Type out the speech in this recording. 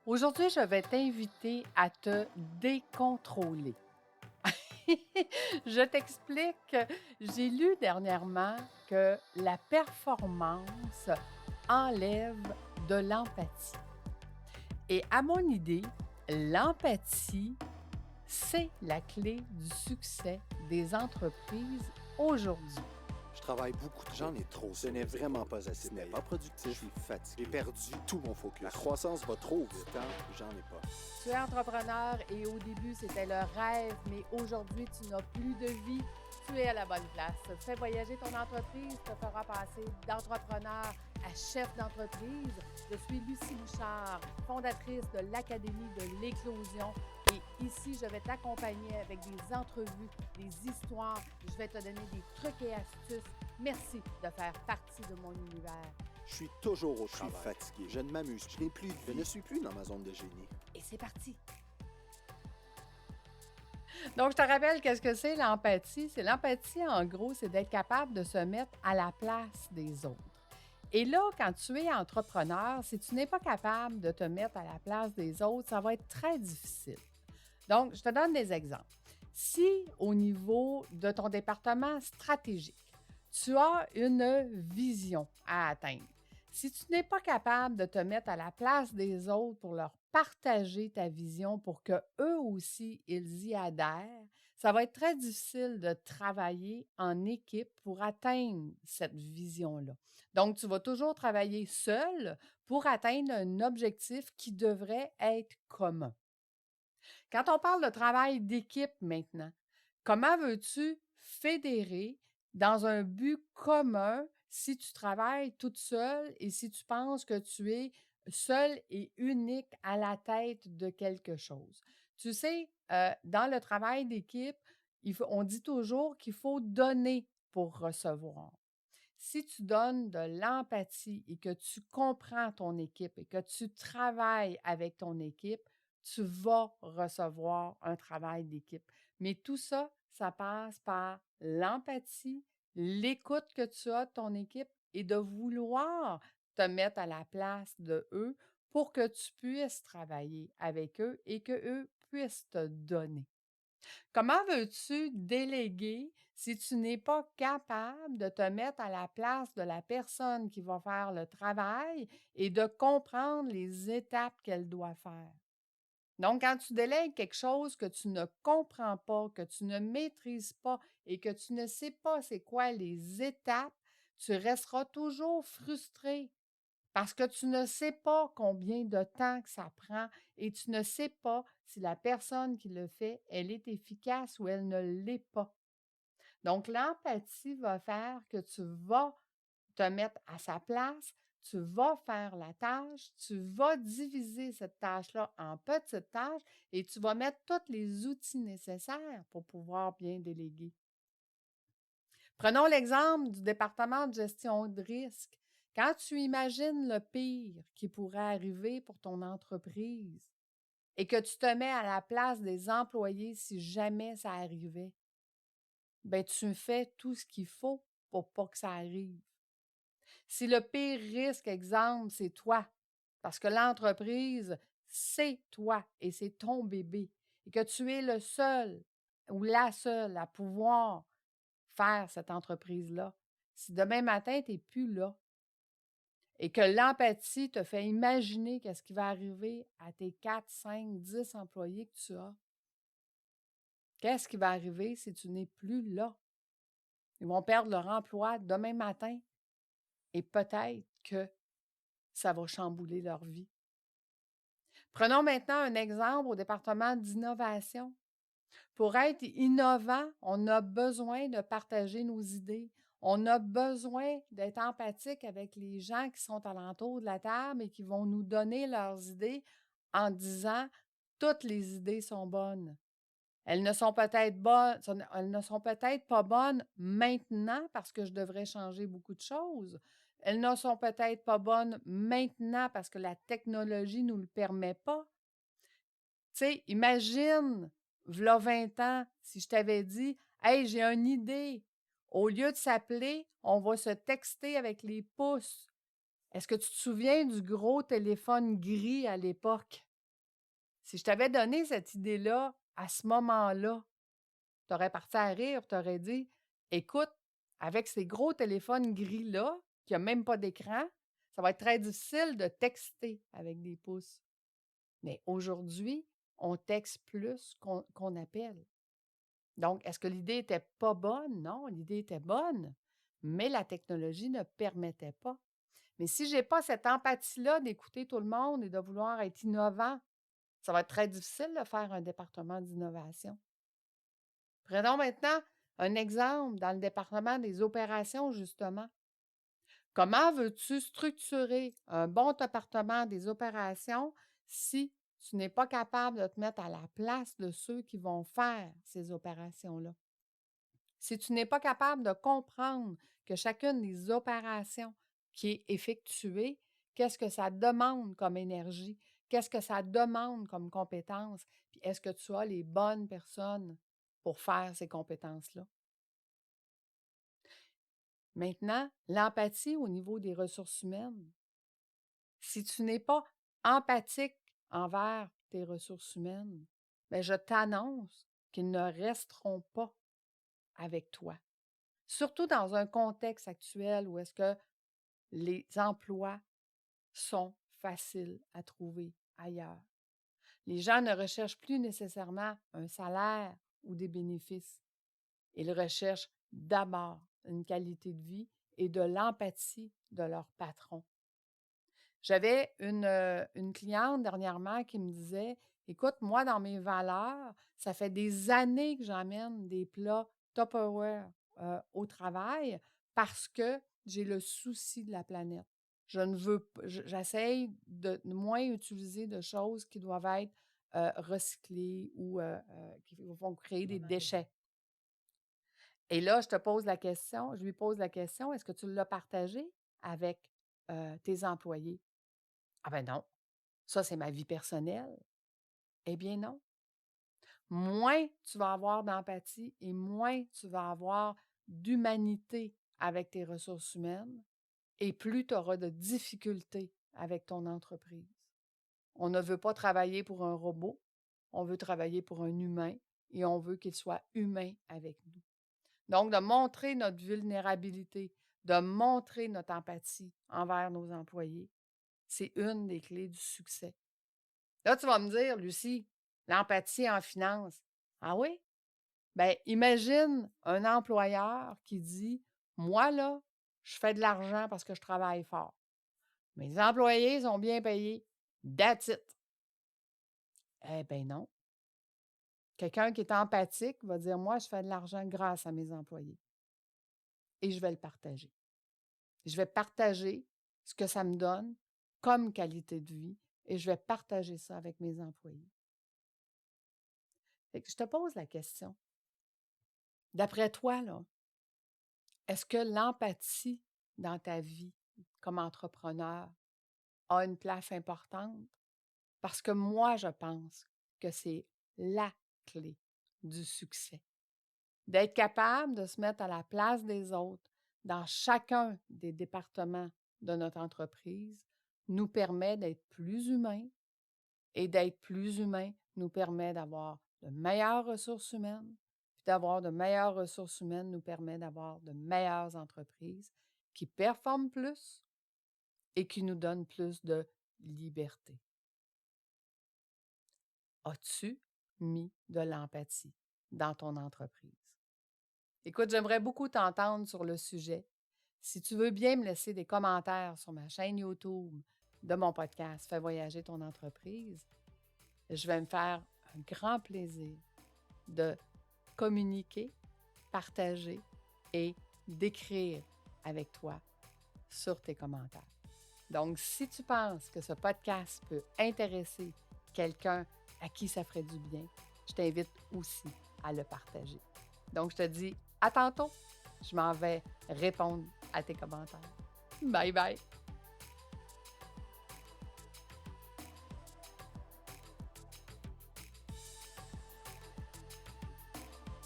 Aujourd'hui, je vais t'inviter à te décontrôler. Je t'explique. J'ai lu dernièrement que la performance enlève de l'empathie. Et à mon idée, l'empathie, c'est la clé du succès des entreprises aujourd'hui. Je travaille beaucoup trop. J'en ai trop. Ce n'est vraiment pas assez. Ce n'est payant. pas Je productif. suis fatigué. J'ai perdu tout mon focus. La croissance va trop Du vite. temps, j'en ai pas. Tu es entrepreneur et au début, c'était le rêve, mais aujourd'hui, tu n'as plus de vie. Tu es à la bonne place. Fais voyager ton entreprise, te fera passer d'entrepreneur à chef d'entreprise. Je suis Lucie Bouchard, fondatrice de l'Académie de l'Éclosion. Et ici, je vais t'accompagner avec des entrevues, des histoires. Je vais te donner des trucs et astuces. Merci de faire partie de mon univers. Je suis toujours au Je suis travail. fatigué. Je ne m'amuse. Je n'ai plus de Je vie. ne suis plus dans ma zone de génie. Et c'est parti! Donc, je te rappelle qu'est-ce que c'est l'empathie. C'est l'empathie, en gros, c'est d'être capable de se mettre à la place des autres. Et là, quand tu es entrepreneur, si tu n'es pas capable de te mettre à la place des autres, ça va être très difficile. Donc, je te donne des exemples. Si au niveau de ton département stratégique, tu as une vision à atteindre, si tu n'es pas capable de te mettre à la place des autres pour leur partager ta vision pour qu'eux aussi, ils y adhèrent, ça va être très difficile de travailler en équipe pour atteindre cette vision-là. Donc, tu vas toujours travailler seul pour atteindre un objectif qui devrait être commun. Quand on parle de travail d'équipe maintenant, comment veux-tu fédérer dans un but commun si tu travailles toute seule et si tu penses que tu es seul et unique à la tête de quelque chose? Tu sais, dans le travail d'équipe, on dit toujours qu'il faut donner pour recevoir. Si tu donnes de l'empathie et que tu comprends ton équipe et que tu travailles avec ton équipe, tu vas recevoir un travail d'équipe. Mais tout ça, ça passe par l'empathie, l'écoute que tu as de ton équipe et de vouloir te mettre à la place de eux pour que tu puisses travailler avec eux et qu'eux puissent te donner. Comment veux-tu déléguer si tu n'es pas capable de te mettre à la place de la personne qui va faire le travail et de comprendre les étapes qu'elle doit faire? Donc, quand tu délègues quelque chose que tu ne comprends pas, que tu ne maîtrises pas et que tu ne sais pas c'est quoi les étapes, tu resteras toujours frustré parce que tu ne sais pas combien de temps que ça prend et tu ne sais pas si la personne qui le fait, elle est efficace ou elle ne l'est pas. Donc, l'empathie va faire que tu vas te mettre à sa place, tu vas faire la tâche, tu vas diviser cette tâche-là en petites tâches et tu vas mettre tous les outils nécessaires pour pouvoir bien déléguer. Prenons l'exemple du département de gestion de risque. Quand tu imagines le pire qui pourrait arriver pour ton entreprise et que tu te mets à la place des employés si jamais ça arrivait, ben tu fais tout ce qu'il faut pour pas que ça arrive. Si le pire risque, exemple, c'est toi, parce que l'entreprise, c'est toi et c'est ton bébé, et que tu es le seul ou la seule à pouvoir faire cette entreprise-là. Si demain matin, tu n'es plus là et que l'empathie te fait imaginer qu'est-ce qui va arriver à tes 4, 5, 10 employés que tu as, qu'est-ce qui va arriver si tu n'es plus là? Ils vont perdre leur emploi demain matin et peut-être que ça va chambouler leur vie. Prenons maintenant un exemple au département d'innovation. Pour être innovant, on a besoin de partager nos idées. On a besoin d'être empathique avec les gens qui sont alentour de la table et qui vont nous donner leurs idées en disant toutes les idées sont bonnes. Elles ne sont peut-être bonnes, elles ne sont peut-être pas bonnes maintenant parce que je devrais changer beaucoup de choses. Elles ne sont peut-être pas bonnes maintenant parce que la technologie ne nous le permet pas. Tu sais, imagine, v'là 20 ans, si je t'avais dit: «Hey, j'ai une idée. Au lieu de s'appeler, on va se texter avec les pouces». Est-ce que tu te souviens du gros téléphone gris à l'époque? Si je t'avais donné cette idée-là à ce moment-là, tu aurais parti à rire, tu aurais dit: «Écoute, avec ces gros téléphones gris-là, qui a même pas d'écran, ça va être très difficile de texter avec des pouces». Mais aujourd'hui, on texte plus qu'on appelle. Donc, est-ce que l'idée était pas bonne? Non, l'idée était bonne, mais la technologie ne permettait pas. Mais si j'ai pas cette empathie-là d'écouter tout le monde et de vouloir être innovant, ça va être très difficile de faire un département d'innovation. Prenons maintenant un exemple dans le département des opérations, justement. Comment veux-tu structurer un bon département des opérations si tu n'es pas capable de te mettre à la place de ceux qui vont faire ces opérations-là? Si tu n'es pas capable de comprendre que chacune des opérations qui est effectuée, qu'est-ce que ça demande comme énergie? Qu'est-ce que ça demande comme compétences? Puis est-ce que tu as les bonnes personnes pour faire ces compétences-là? Maintenant, l'empathie au niveau des ressources humaines. Si tu n'es pas empathique envers tes ressources humaines, bien, je t'annonce qu'ils ne resteront pas avec toi. Surtout dans un contexte actuel où est-ce que les emplois sont faciles à trouver ailleurs. Les gens ne recherchent plus nécessairement un salaire ou des bénéfices. Ils recherchent d'abord une qualité de vie et de l'empathie de leur patron. J'avais une cliente dernièrement qui me disait: «Écoute, moi, dans mes valeurs, ça fait des années que j'emmène des plats Tupperware au travail parce que j'ai le souci de la planète. Je ne veux p j'essaye de moins utiliser de choses qui doivent être, recyclées ou qui vont créer des déchets». Et là, je lui pose la question: «Est-ce que tu l'as partagé avec, tes employés?» «Ah ben non, ça c'est ma vie personnelle». Eh bien non. Moins tu vas avoir d'empathie et moins tu vas avoir d'humanité avec tes ressources humaines et plus tu auras de difficultés avec ton entreprise. On ne veut pas travailler pour un robot, on veut travailler pour un humain et on veut qu'il soit humain avec nous. Donc, de montrer notre vulnérabilité, de montrer notre empathie envers nos employés, c'est une des clés du succès. Là, tu vas me dire, Lucie, l'empathie en finance. Ah oui? Bien, imagine un employeur qui dit: «Moi, là, je fais de l'argent parce que je travaille fort. Mes employés sont bien payés. That's it». Eh bien non. Quelqu'un qui est empathique va dire: «Moi, je fais de l'argent grâce à mes employés et je vais le partager. Je vais partager ce que ça me donne comme qualité de vie et je vais partager ça avec mes employés». Fait que je te pose la question. D'après toi, là, est-ce que l'empathie dans ta vie comme entrepreneur a une place importante? Parce que moi, je pense que c'est la clé du succès. D'être capable de se mettre à la place des autres dans chacun des départements de notre entreprise nous permet d'être plus humains et d'être plus humain nous permet d'avoir de meilleures ressources humaines. Puis d'avoir de meilleures ressources humaines nous permet d'avoir de meilleures entreprises qui performent plus et qui nous donnent plus de liberté. As-tu mis de l'empathie dans ton entreprise? Écoute, j'aimerais beaucoup t'entendre sur le sujet. Si tu veux bien me laisser des commentaires sur ma chaîne YouTube de mon podcast Fais voyager ton entreprise, je vais me faire un grand plaisir de communiquer, partager et d'écrire avec toi sur tes commentaires. Donc, si tu penses que ce podcast peut intéresser quelqu'un à qui ça ferait du bien, je t'invite aussi à le partager. Donc, je te dis à tantôt. Je m'en vais répondre à tes commentaires. Bye bye!